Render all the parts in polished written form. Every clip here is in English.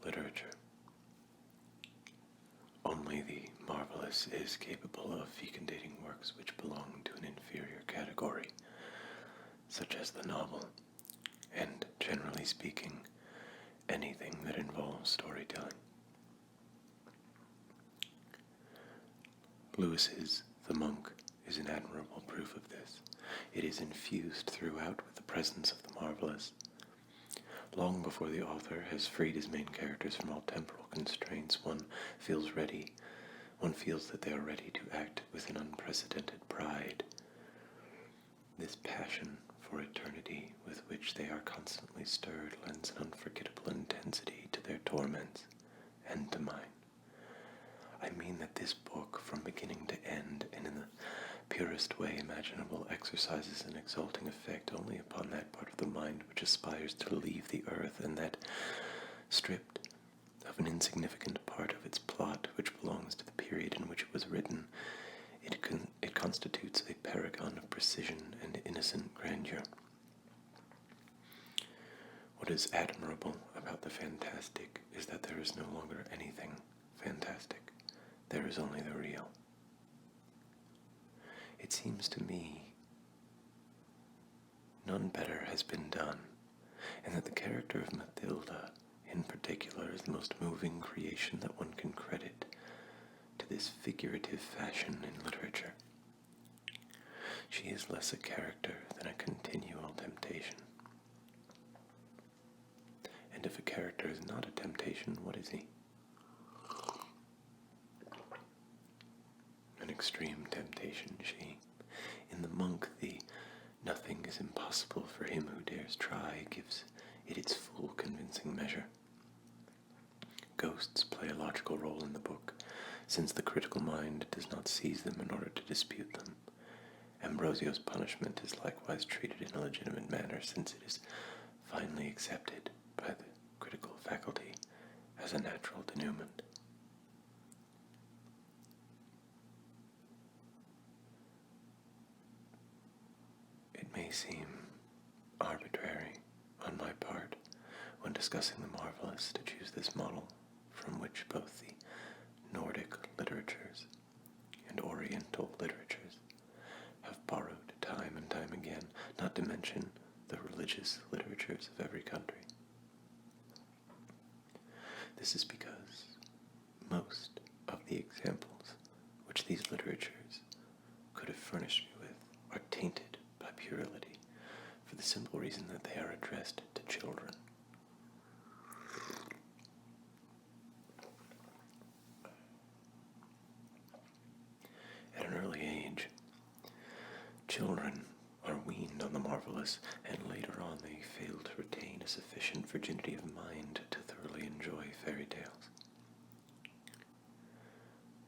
literature. Only the marvelous is capable of fecundating works which belong to an inferior category, such as the novel, and, generally speaking, anything that involves storytelling. Lewis's The Monk is an admirable proof of this. It is infused throughout with the presence of the marvelous. Long before the author has freed his main characters from all temporal constraints, one feels that they are ready to act with an unprecedented pride. This passion for eternity with which they are constantly stirred lends an unforgettable intensity to their torments, and to mine. I mean that this book, from beginning to end, and in the purest way imaginable, exercises an exalting effect only upon that part of the mind which aspires to leave the earth, and that, stripped of an insignificant part of its plot which belongs to the period in which it was written, it constitutes a paragon of precision and innocent grandeur. What is admirable about the fantastic is that there is no longer anything fantastic. There is only the real. It seems to me none better has been done, and that the character of Mathilda, in particular, is the most moving creation that one can credit to this figurative fashion in literature. She is less a character than a continual temptation. And if a character is not a temptation, what is he? An extreme temptation, she. In The Monk, the nothing is impossible for him who dares try gives it its full convincing measure. Ghosts play a logical role in the book, since the critical mind does not seize them in order to dispute them. Ambrosio's punishment is likewise treated in a legitimate manner, since it is finally accepted by the critical faculty as a natural denouement. It may seem arbitrary on my part, when discussing the marvelous, to choose this model from which both the Nordic literatures and Oriental literatures have borrowed time and time again, not to mention the religious literatures of every country. This is because most of the examples which these literatures could have furnished me with are tainted by puerility, for the simple reason that they are addressed to children. At an early age, children are weaned on the marvelous, and later on they fail to retain a sufficient virginity of mind to thoroughly enjoy fairy tales.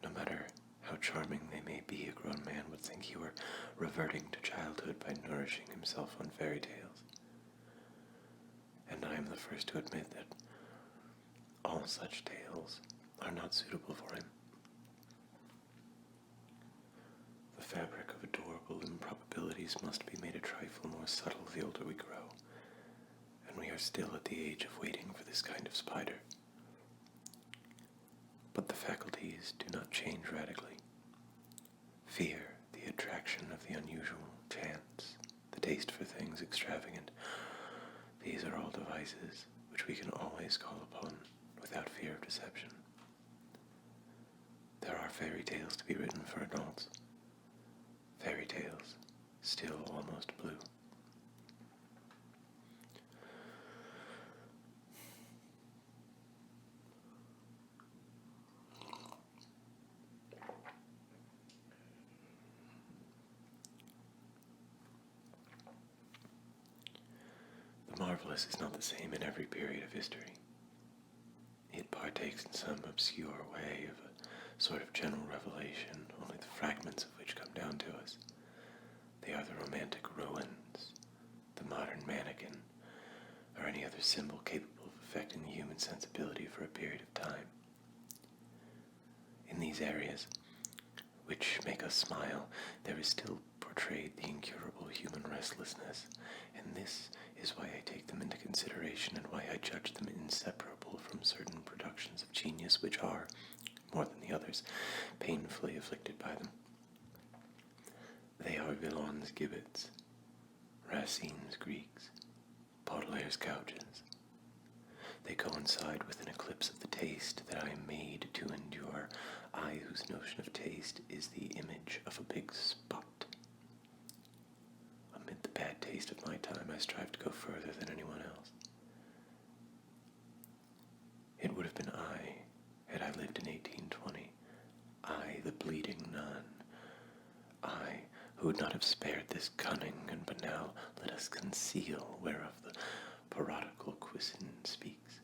No matter how charming they may be, a grown man would think he were reverting to childhood by nourishing himself on fairy tales. And I am the first to admit that all such tales are not suitable for him. The fabric of adorable improbabilities must be made a trifle more subtle the older we grow, and we are still at the age of waiting for this kind of spider. But the faculties do not change radically. Fear, the attraction of the unusual, chance, the taste for things extravagant, these are all devices which we can always call upon without fear of deception. There are fairy tales to be written for adults. Fairy tales, still almost blue. The marvelous is not the same in every period of history. It partakes in some obscure way of a sort of general revelation, only the fragments of which come down to us. They are the romantic ruins, the modern mannequin, or any other symbol capable of affecting the human sensibility for a period of time. In these areas, which make us smile, there is still portrayed the incurable human restlessness, and this is why I take them into consideration and why I judge them inseparable from certain productions of genius which are, more than the others, painfully afflicted by them. They are Villon's gibbets, Racine's Greeks, Baudelaire's couches. They coincide with an eclipse of the taste that I am made to endure, I whose notion of taste is the image of a big spot. Amid the bad taste of my time, I strive to go further than anyone else. It would have been I, had I lived in 1820, I, the bleeding nun, I, who would not have spared this cunning, and but now let us conceal whereof the parodical Quisin speaks.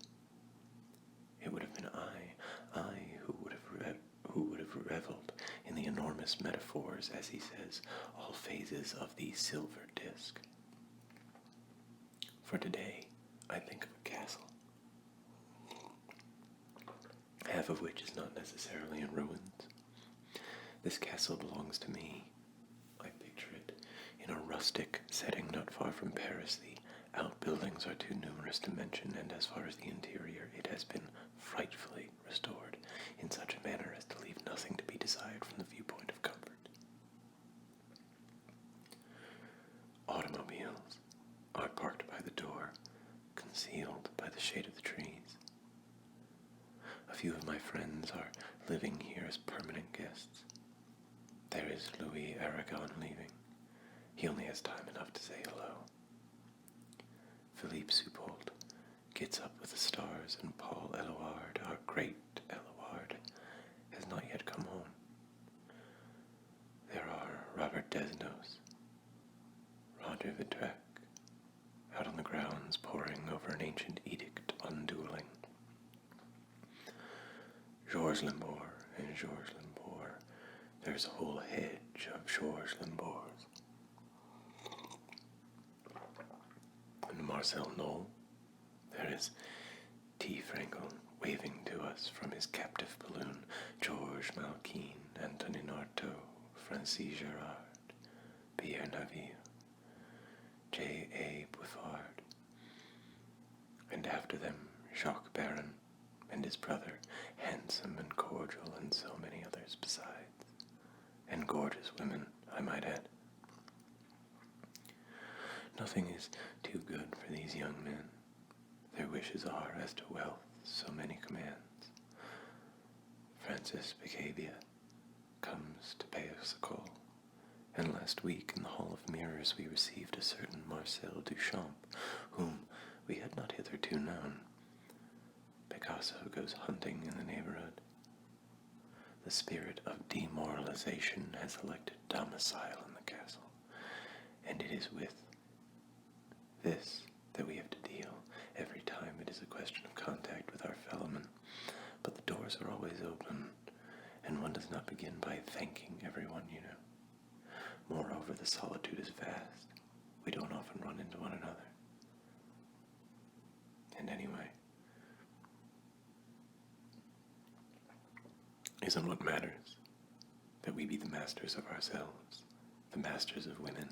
It would have been I who would have reveled in the enormous metaphors, as he says, all phases of the silver disc. For today, I think of a castle, half of which is not necessarily in ruins. This castle belongs to me. I picture it in a rustic setting not far from Paris. The outbuildings are too numerous to mention, and as far as the interior, it has been frightfully restored in such a manner as to leave nothing to be desired from the viewpoint of comfort. Automobiles are parked by the door, concealed by the shade of the trees. A few of my friends are living here as permanent guests. There is Louis Aragon leaving. He only has time enough to say hello. Philippe Soupault gets up with the stars, and Paul Eluard, our great Eluard, has not yet come home. There are Robert Desnos, Roger Vitrec, out on the grounds poring over an ancient edict on dueling. Georges Limbour and Georges Limbour. There's a whole hedge of Georges Limbours. And Marcel Knoll. There is T. Frankel waving to us from his captive balloon, Georges Malkin, Antonin Artaud, Francis Gerard, Pierre Naville, J. A. Bouffard, and after them Jacques Baron and his brother, handsome and cordial, and so many others besides, and gorgeous women, I might add. Nothing is too good for these young men. Their wishes are, as to wealth, so many commands. Francis Becavia comes to pay us a call, and last week in the Hall of Mirrors we received a certain Marcel Duchamp, whom we had not hitherto known. Picasso goes hunting in the neighborhood. The spirit of demoralization has elected domicile in the castle, and it is with this that we have to deal every time it is a question of contact with our fellowmen. But the doors are always open, and one does not begin by thanking everyone you know. Moreover, the solitude is vast. We don't often run into one another. And anyway, isn't what matters that we be the masters of ourselves, the masters of women,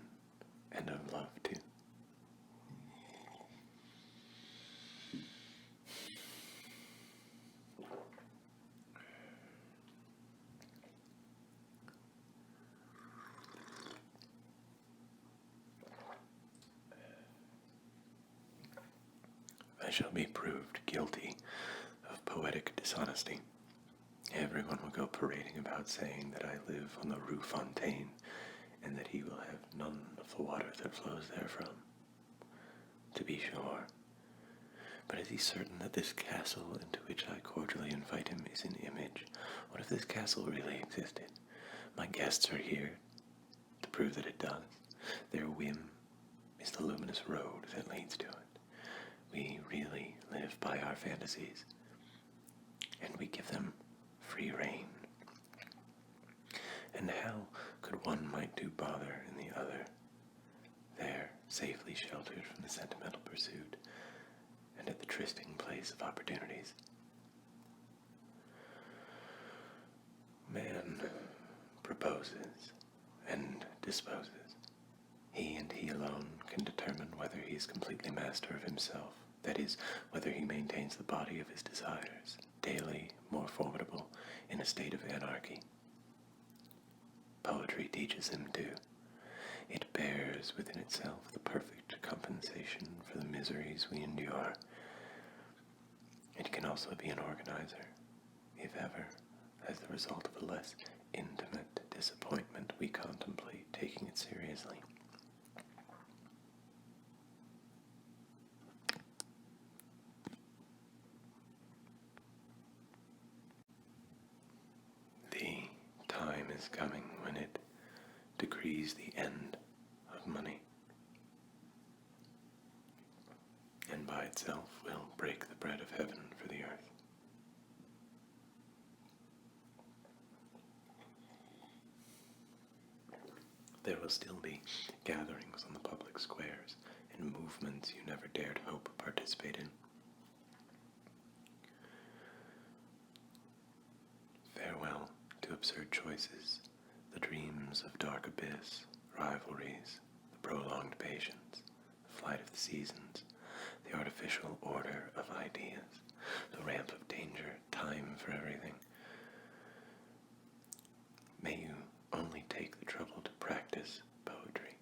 and of love too. I shall be proved guilty of poetic dishonesty. Everyone will go parading about saying that I live on the Rue Fontaine, and that he will have none of the water that flows therefrom. To be sure. But is he certain that this castle into which I cordially invite him is an image? What if this castle really existed? My guests are here to prove that it does. Their whim is the luminous road that leads to it. We really live by our fantasies, and we give them free rein. And how could one might do bother in the other, there safely sheltered from the sentimental pursuit, and at the trysting place of opportunities? Man proposes and disposes. He and he alone can determine whether he is completely master of himself. that is, whether he maintains the body of his desires, daily more formidable in a state of anarchy. Poetry teaches him to. It bears within itself the perfect compensation for the miseries we endure. It can also be an organizer, if ever, as the result of a less intimate disappointment we contemplate taking it seriously. The time is coming when it decrees the end of money, and by itself will break the bread of heaven for the earth. There will still be gatherings on the public squares and movements you never dared hope to participate in. Farewell to absurd choices, the dreams of dark abyss, rivalries, the prolonged patience, the flight of the seasons, the artificial order of ideas, the ramp of danger, time for everything. May you only take the trouble to practice poetry.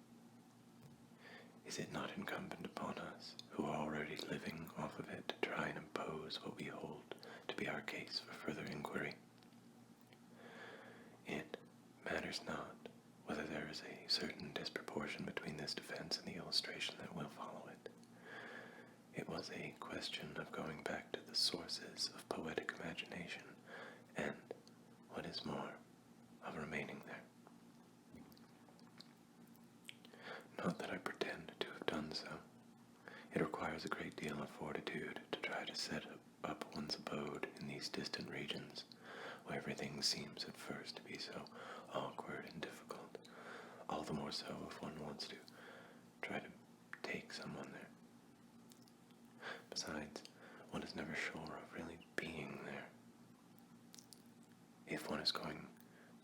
Is it not incumbent upon us, who are already living off of it, to try and impose what we hold to be our case for further inquiry? It matters not whether there is a certain disproportion between this defense and the illustration that will follow it. It was a question of going back to the sources of poetic imagination, and, what is more, of remaining there. Not that I pretend to have done so. It requires a great deal of fortitude to try to set up one's abode in these distant regions, where everything seems at first to be so awkward and difficult, all the more so if one wants to try to take someone there. Besides, one is never sure of really being there. If one is going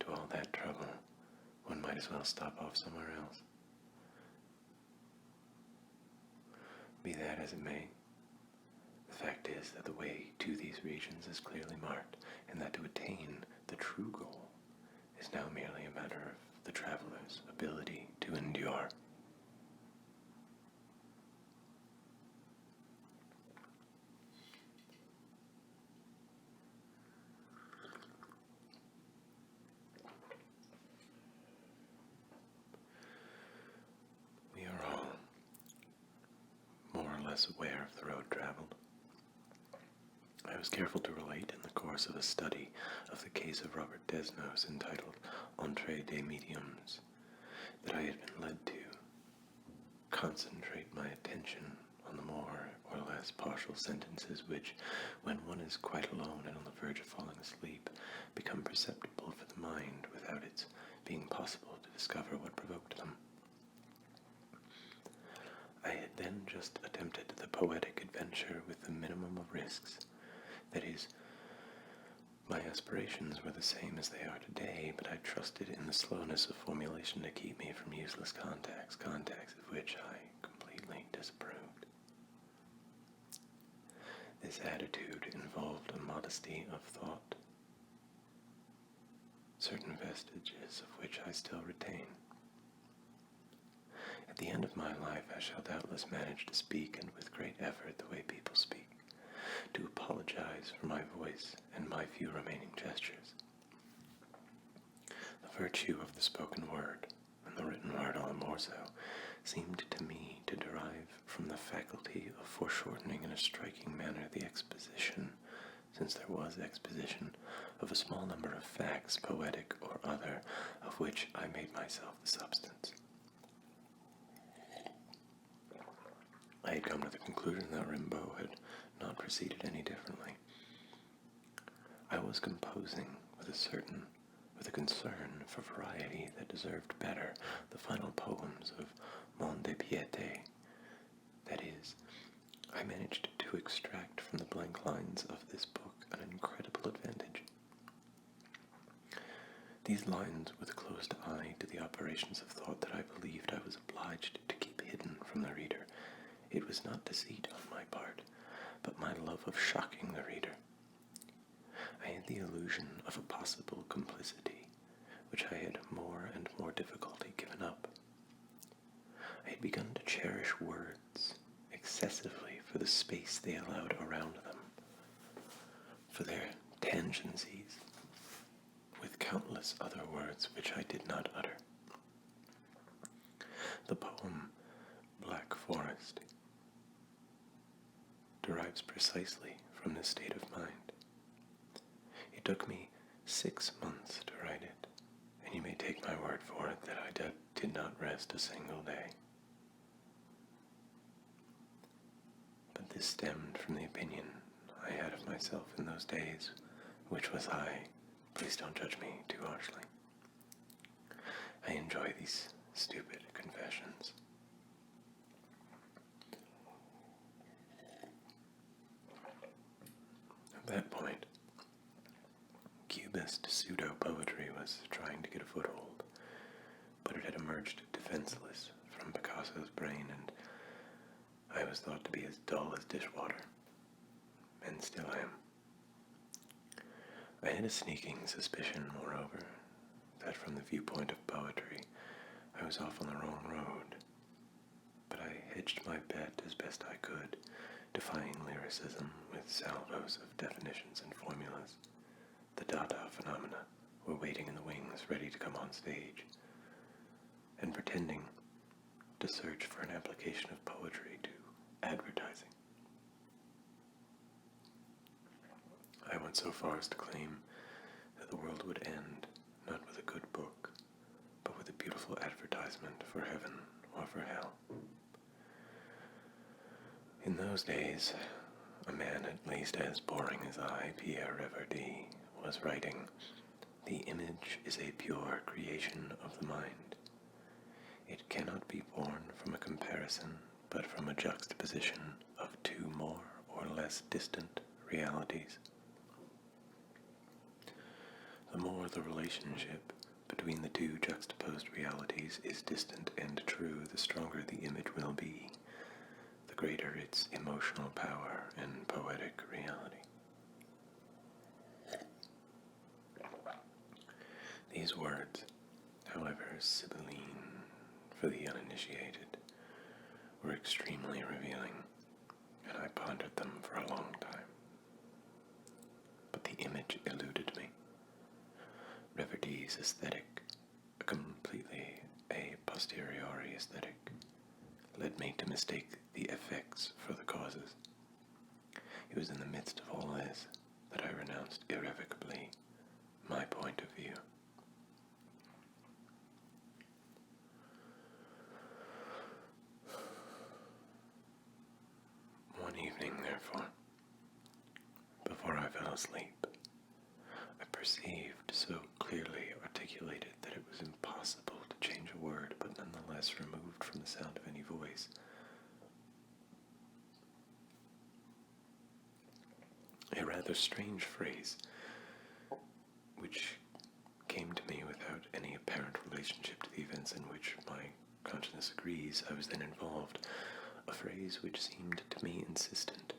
to all that trouble, one might as well stop off somewhere else. Be that as it may, the fact is that the way to these regions is clearly marked, and that to attain the true goal is now merely a matter of the traveler's ability to endure. We are all more or less aware of the road traveled. I was careful to relate in the course of a study of the case of Robert Desnos entitled Entre des Mediums that I had been led to concentrate my attention on the more or less partial sentences which, when one is quite alone and on the verge of falling asleep, become perceptible for the mind without its being possible to discover what provoked them. I had then just attempted the poetic adventure with the minimum of risks. That is, my aspirations were the same as they are today, but I trusted in the slowness of formulation to keep me from useless contacts of which I completely disapproved. This attitude involved a modesty of thought, certain vestiges of which I still retain. At the end of my life I shall doubtless manage to speak, and with great effort, the way people speak, to apologize for my voice and my few remaining gestures. The virtue of the spoken word, and the written word all the more so, seemed to me to derive from the faculty of foreshortening in a striking manner the exposition, since there was exposition, of a small number of facts, poetic or other, of which I made myself the substance. I had come to the conclusion that Rimbaud had not proceeded any differently. I was composing with a concern for variety that deserved better the final poems of Mont de Piété. That is, I managed to extract from the blank lines of this book an incredible advantage. These lines were the closed eye to the operations of thought that I believed I was obliged to keep hidden from the reader. It was not deceit on my part, but my love of shocking the reader. I had the illusion of a possible complicity, which I had more and more difficulty given up. I had begun to cherish words excessively for the space they allowed around them, for their tangencies, with countless other words which I did not utter. The poem Black Forest derives precisely from this state of mind. It took me 6 months to write it, and you may take my word for it that I did not rest a single day. But this stemmed from the opinion I had of myself in those days, which was high. Please don't judge me too harshly. I enjoy these stupid confessions. At that point, Cubist pseudo-poetry was trying to get a foothold, but it had emerged defenseless from Picasso's brain, and I was thought to be as dull as dishwater, and still am. I had a sneaking suspicion, moreover, that from the viewpoint of poetry, I was off on the wrong road, but I hedged my bet as best I could, defying lyricism with salvos of definitions and formulas. The Dada phenomena were waiting in the wings, ready to come on stage, and pretending to search for an application of poetry to advertising. I went so far as to claim that the world would end not with a good book, but with a beautiful advertisement for heaven or for hell. In those days, a man at least as boring as I, Pierre Reverdee, was writing, "The image is a pure creation of the mind. It cannot be born from a comparison, but from a juxtaposition of two more or less distant realities. The more the relationship between the two juxtaposed realities is distant and true, the stronger the image will be, the greater its emotional power and poetic reality." These words, however sibylline for the uninitiated, were extremely revealing, and I pondered them for a long time. But the image eluded me. Reverdee's aesthetic, completely a posteriori aesthetic, led me to mistake the effects for the causes. It was in the midst of all this that I renounced irrevocably my point of view. One evening, therefore, before I fell asleep, I perceived so clearly articulated that it was impossible to change a word, but nonetheless removed from the sound of any voice, a rather strange phrase, which came to me without any apparent relationship to the events in which my consciousness agrees I was then involved, a phrase which seemed to me insistent.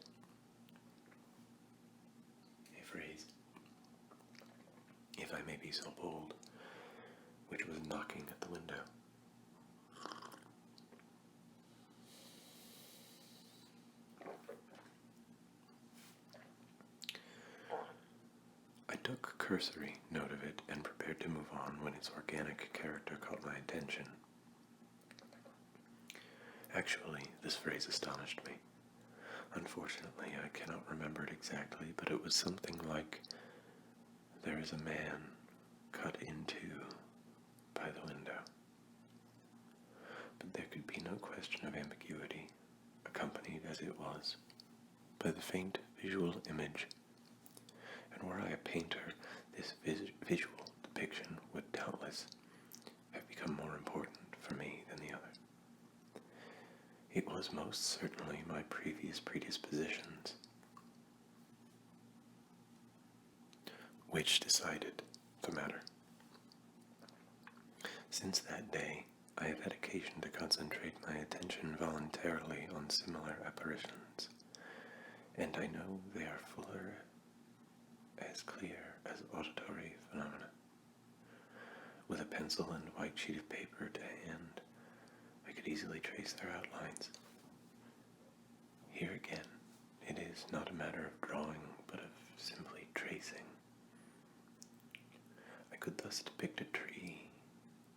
A phrase, if I may be so bold, which was knocking at the window. I took cursory note of it and prepared to move on when its organic character caught my attention. Actually, this phrase astonished me. Unfortunately, I cannot remember it exactly, but it was something like, "There is a man cut in two by the window." But there could be no question of ambiguity, accompanied as it was by the faint visual image. And were I a painter, this visual depiction would doubtless have become more important for me than the other. It was most certainly my previous predispositions which decided the matter. Since that day, I have had occasion to concentrate my attention voluntarily on similar apparitions, and I know they are fuller, as clear as auditory phenomena. With a pencil and white sheet of paper to hand, I could easily trace their outlines. Here again, it is not a matter of drawing, but of simply tracing. I could thus depict a tree,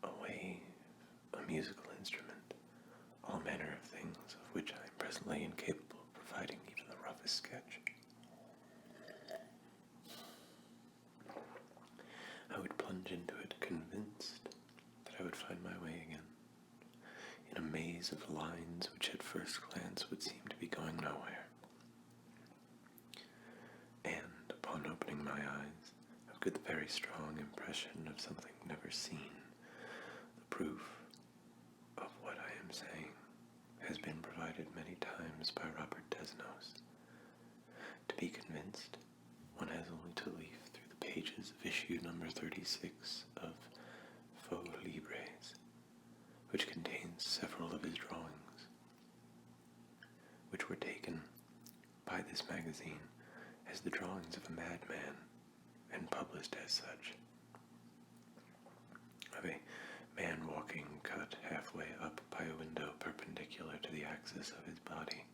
a wave, a musical instrument, all manner of things of which I am presently incapable of providing even the roughest sketch. I would plunge into it convinced that I would find my way again, in a maze of lines which at first glance would seem to be going nowhere. And upon opening my eyes, I would get the very strong impression of something never seen. The proof of what I am saying has been provided many times by Robert Desnos. To be convinced, one has only to leaf through the pages of issue number 36 of Faux Libres, which contains several of his drawings, which were taken by this magazine as the drawings of a madman and published as such, of a man walking cut halfway up by a window perpendicular to the axis of his body.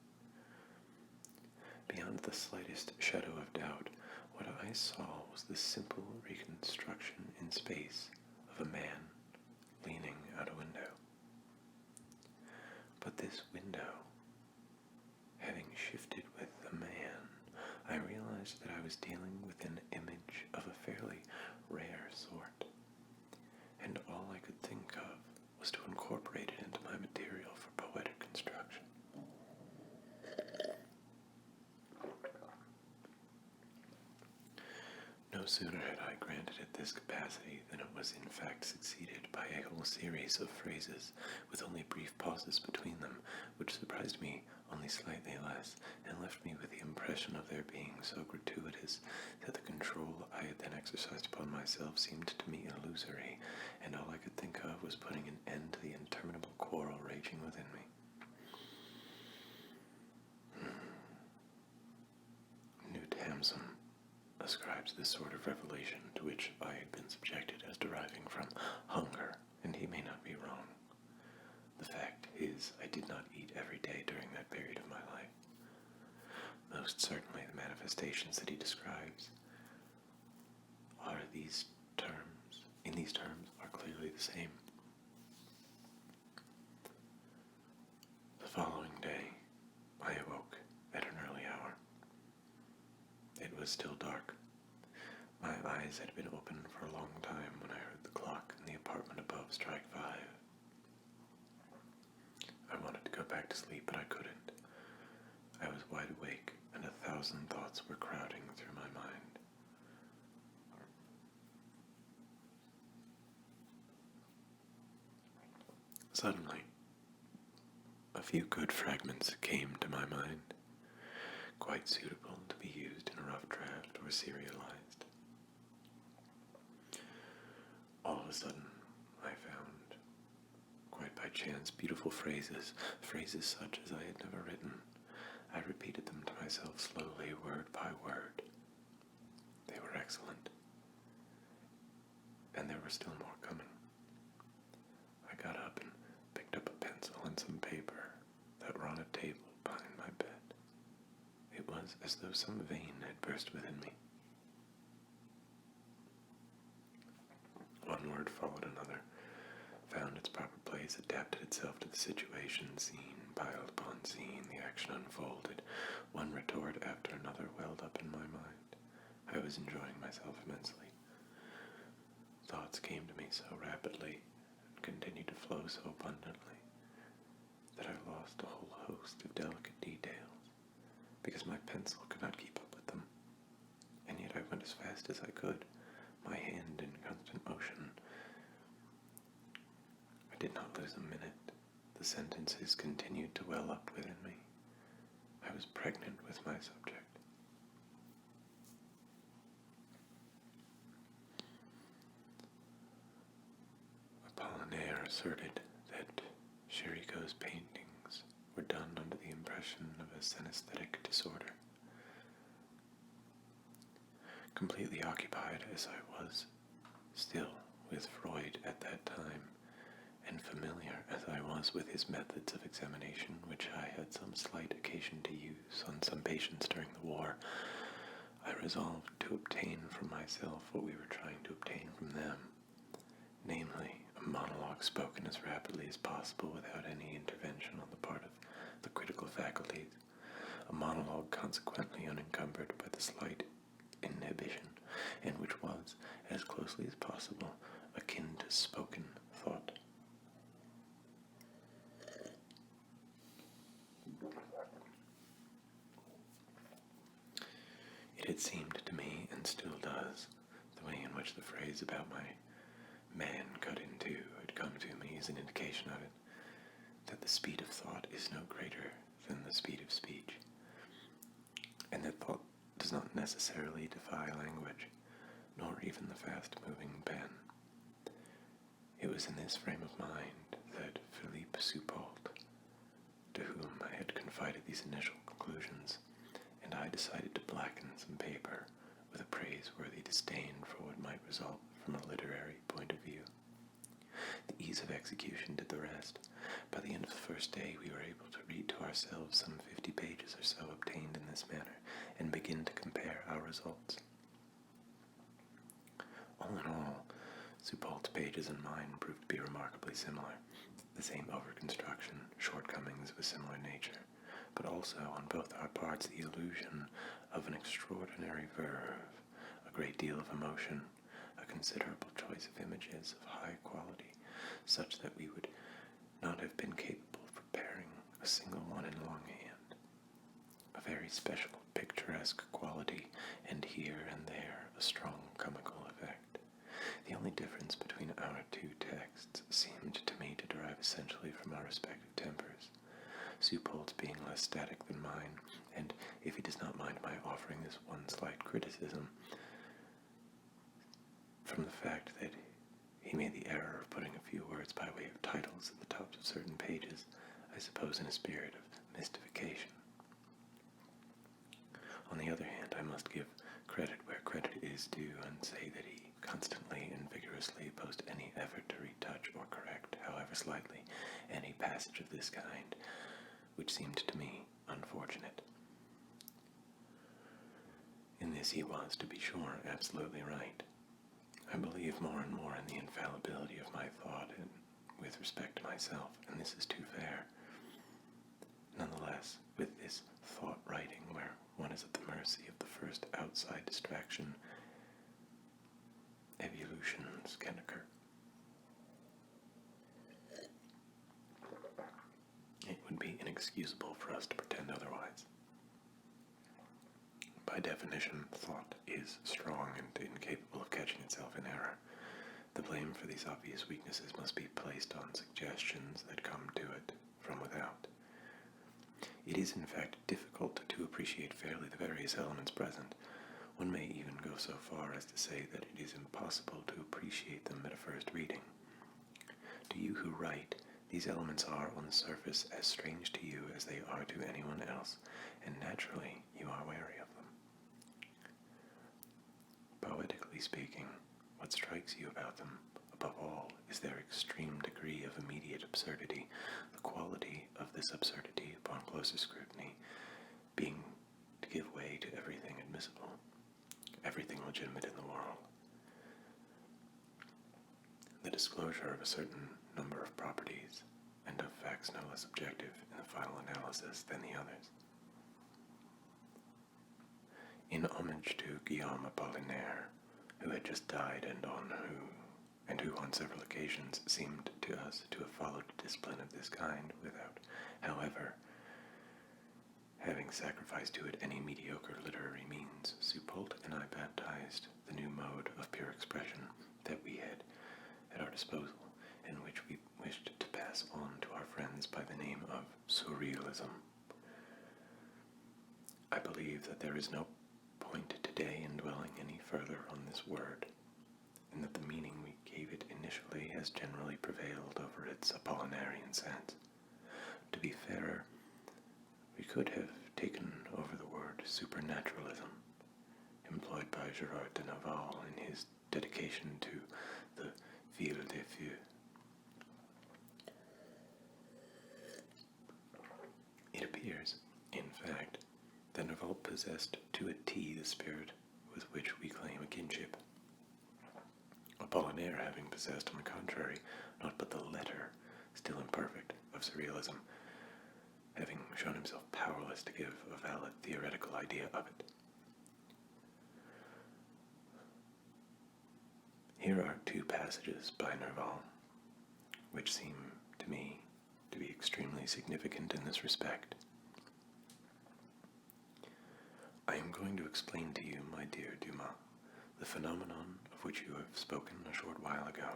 Beyond the slightest shadow of doubt, what I saw was the simple reconstruction in space of a man leaning out a window. But this window, having shifted with the man, I realized that I was dealing with an image of a fairly rare sort, and all I could think of was to incorporate it into my material for poetic construction. No sooner had I granted it this capacity than it was in fact succeeded by a whole series of phrases with only brief pauses between them, which surprised me only slightly less, and left me with the impression of their being so gratuitous that the control I had then exercised upon myself seemed to me illusory, and all I could think of was putting an end to the interminable quarrel raging within me. Newt Hampson ascribes this sort of revelation to which I had been subjected as deriving from hunger, and he may not be wrong. The fact is, I did not eat every day during that period of my life. Most certainly the manifestations that he describes in these terms, are clearly the same. The following day, I awoke at an early hour. It was still dark. My eyes had been open for a long time when I heard the clock in the apartment above strike 5. I wanted to go back to sleep, but I couldn't. I was wide awake, and 1,000 thoughts were crowding through my mind. Suddenly, a few good fragments came to my mind, quite suitable to be used in a rough draft or serialized. All of a sudden, I found, quite by chance, beautiful phrases such as I had never written. I repeated them to myself slowly, word by word. They were excellent, and there were still more coming. I got up and picked up a pencil and some paper that were on a table behind my bed. It was as though some vein had burst within me. One word followed another, found its proper place, adapted itself to the situation, scene piled upon scene, the action unfolded, one retort after another welled up in my mind. I was enjoying myself immensely. Thoughts came to me so rapidly, and continued to flow so abundantly, that I lost a whole host of delicate details, because my pencil could not keep up with them, and yet I went as fast as I could, my hand in constant motion. I did not lose a minute. The sentences continued to well up within me. I was pregnant with my subject. Apollinaire asserted that Chirico's paintings were done under the impression of a synesthetic disorder, completely occupied as I was still with Freud at that time, and familiar as I was with his methods of examination, which I had some slight occasion to use on some patients during the war, I resolved to obtain from myself what we were trying to obtain from them, namely, a monologue spoken as rapidly as possible without any intervention on the part of the critical faculties, a monologue consequently unencumbered by the slight inhibition, and which was, as closely as possible, akin to spoken thought. It had seemed to me, and still does, the way in which the phrase about my man cut in two had come to me is an indication of it, that the speed of thought is no greater than the speed of speech, and that thought does not necessarily defy language, nor even the fast-moving pen. It was in this frame of mind that Philippe Soupault, to whom I had confided these initial conclusions, and I decided to blacken some paper with a praiseworthy disdain for what might result from a literary point of view. The ease of execution did the rest. By the end of the first day we were able to read to ourselves some 50 pages or so obtained in this manner, and begin to compare our results. All in all, Soupault's pages and mine proved to be remarkably similar, the same overconstruction, shortcomings of a similar nature, but also on both our parts the illusion of an extraordinary verve, a great deal of emotion, a considerable choice of images of high quality, such that we would not have been capable of preparing a single one in longhand, a very special picturesque quality, and here and there a strong comical effect. The only difference between our two texts seemed to me to derive essentially from our respective tempers, Soupault's being less static than mine, and, if he does not mind my offering this one slight criticism, from the fact that he made the error of putting a few words by way of titles at the tops of certain pages, I suppose in a spirit of mystification. On the other hand, I must give credit where credit is due and say that he constantly and vigorously opposed any effort to retouch or correct, however slightly, any passage of this kind, which seemed to me unfortunate. In this he was, to be sure, absolutely right. I believe more and more in the infallibility of my thought with respect to myself, and this is too fair. Nonetheless, with this thought writing, where one is at the mercy of the first outside distraction, evolutions can occur. It would be inexcusable for us to pretend otherwise. By definition, thought is strong and incapable of catching itself in error. The blame for these obvious weaknesses must be placed on suggestions that come to it from without. It is, in fact, difficult to appreciate fairly the various elements present. One may even go so far as to say that it is impossible to appreciate them at a first reading. To you who write, these elements are, on the surface, as strange to you as they are to anyone else, and naturally you are wary of them. Poetically speaking, what strikes you about them, above all, is their extreme degree of immediate absurdity, the quality of this absurdity, upon closer scrutiny, being to give way to everything admissible, everything legitimate in the world. The disclosure of a certain number of properties, and of facts no less objective in the final analysis than the others. In homage to Guillaume Apollinaire, who had just died and who on several occasions seemed to us to have followed a discipline of this kind without, however, having sacrificed to it any mediocre literary means, Soupault and I baptized the new mode of pure expression that we had at our disposal, and which we wished to pass on to our friends by the name of Surrealism. I believe that there is no point today in dwelling any further on this word, and that the meaning we gave it initially has generally prevailed over its Apollinarian sense. To be fairer, we could have taken over the word supernaturalism, employed by by Gerard de Nerval in his dedication to the Ville des Feux. It appears, in fact, that Nerval possessed to a T the spirit with which we claim a kinship. Apollinaire having possessed, on the contrary, not but the letter, still imperfect, of surrealism, having shown himself powerless to give a valid theoretical idea of it. Here are two passages by Nerval, which seem to me to be extremely significant in this respect. I am going to explain to you, my dear Dumas, the phenomenon of which you have spoken a short while ago.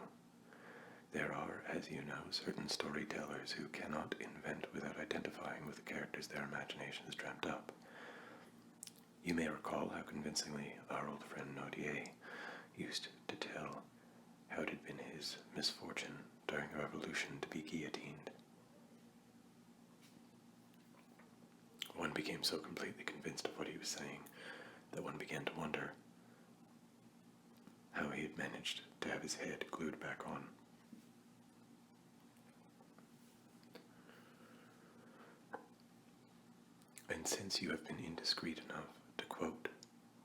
There are, as you know, certain storytellers who cannot invent without identifying with the characters their imagination has dreamt up. You may recall how convincingly our old friend Nodier used to tell how it had been his misfortune during a revolution to be guillotined. One became so completely convinced of what he was saying that one began to wonder how he had managed to have his head glued back on. And since you have been indiscreet enough to quote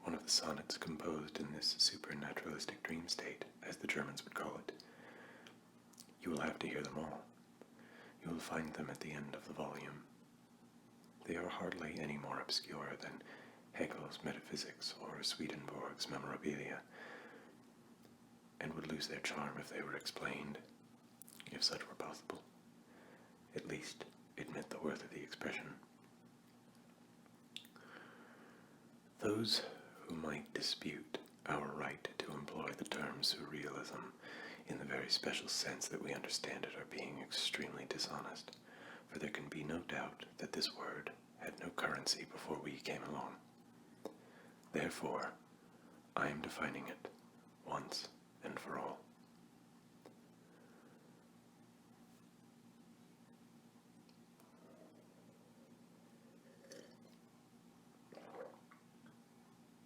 one of the sonnets composed in this supernaturalistic dream state, as the Germans would call it, you will have to hear them all. You will find them at the end of the volume. They are hardly any more obscure than Hegel's Metaphysics or Swedenborg's Memorabilia, and would lose their charm if they were explained, if such were possible. At least, admit the worth of the expression. Those who might dispute our right to employ the term surrealism in the very special sense that we understand it are being extremely dishonest, for there can be no doubt that this word had no currency before we came along. Therefore, I am defining it once and for all.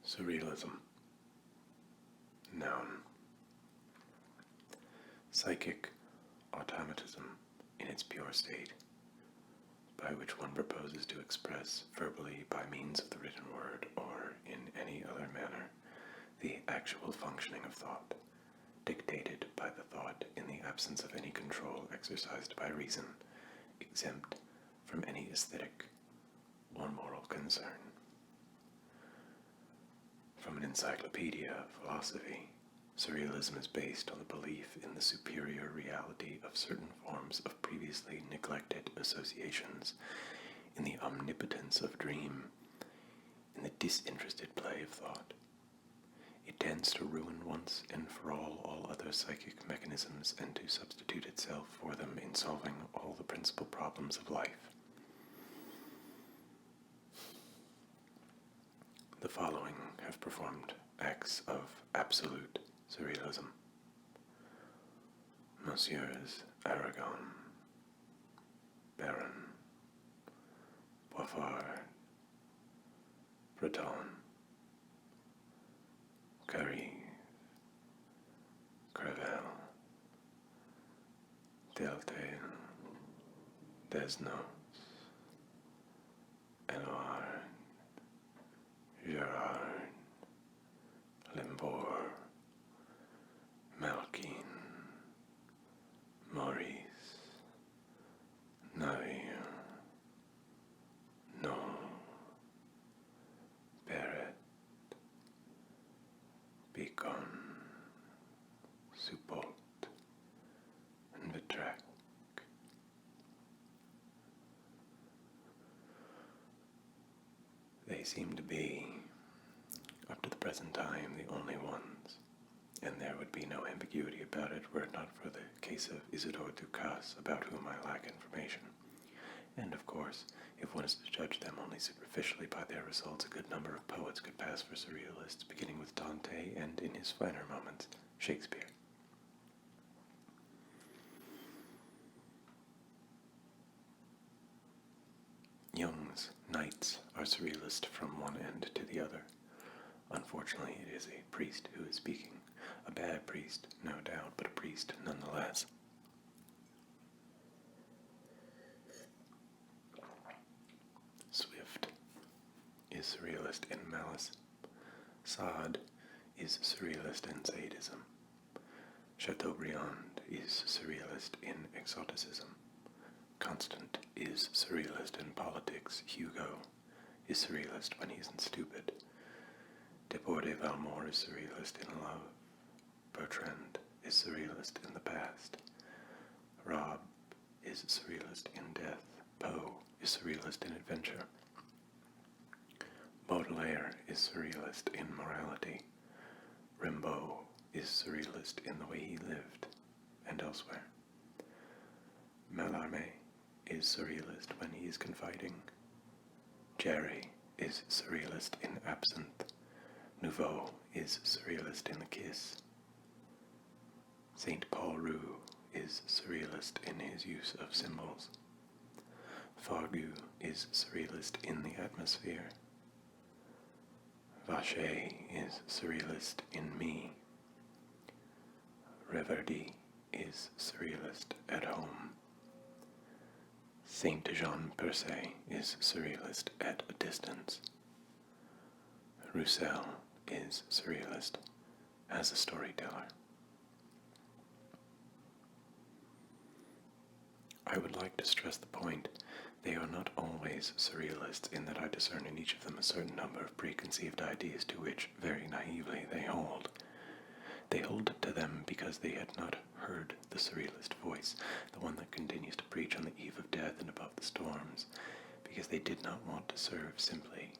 Surrealism. Noun. Psychic automatism in its pure state, by which one proposes to express verbally by means of the written word or in any other manner the actual functioning of thought, dictated by the thought in the absence of any control exercised by reason, exempt from any aesthetic or moral concern. From an encyclopedia of philosophy, surrealism is based on the belief in the superior reality of certain forms of previously neglected associations, in the omnipotence of dream, in the disinterested play of thought. It tends to ruin once and for all other psychic mechanisms and to substitute itself for them in solving all the principal problems of life. The following have performed acts of absolute surrealism: Messieurs Aragon, Baron, Boiffard, Breton, Carré, Crevel, Deltail, Desnos, Eloard, Gerard, Limbour, Malkin, Maurice, Naville, No, Barrett, Beacon, Suppolt, and Vitrac. They seem to be, up to the present time, the only ones, and there would be no ambiguity about it were it not for the case of Isidore Ducasse, about whom I lack information. And, of course, if one is to judge them only superficially by their results, a good number of poets could pass for surrealists, beginning with Dante and, in his finer moments, Shakespeare. Jung's Nights are surrealist from one end to the other. Unfortunately, it is a priest who is speaking. A bad priest, no doubt, but a priest nonetheless. Swift is surrealist in malice. Sade is surrealist in sadism. Chateaubriand is surrealist in exoticism. Constant is surrealist in politics. Hugo is surrealist when he's stupid. Deporte Valmore is surrealist in love. Bertrand is surrealist in the past. Rob is surrealist in death. Poe is surrealist in adventure. Baudelaire is surrealist in morality. Rimbaud is surrealist in the way he lived and elsewhere. Mallarmé is surrealist when he is confiding. Jerry is surrealist in absinthe. Nouveau is surrealist in the kiss. Saint Paul Roux is surrealist in his use of symbols. Fargu is surrealist in the atmosphere. Vacher is surrealist in me. Reverdy is surrealist at home. Saint Jean Perse is surrealist at a distance. Roussel is surrealist as a storyteller. I would like to stress the point, they are not always surrealists in that I discern in each of them a certain number of preconceived ideas to which, very naively, they hold. They hold to them because they had not heard the surrealist voice, the one that continues to preach on the eve of death and above the storms, because they did not want to serve simply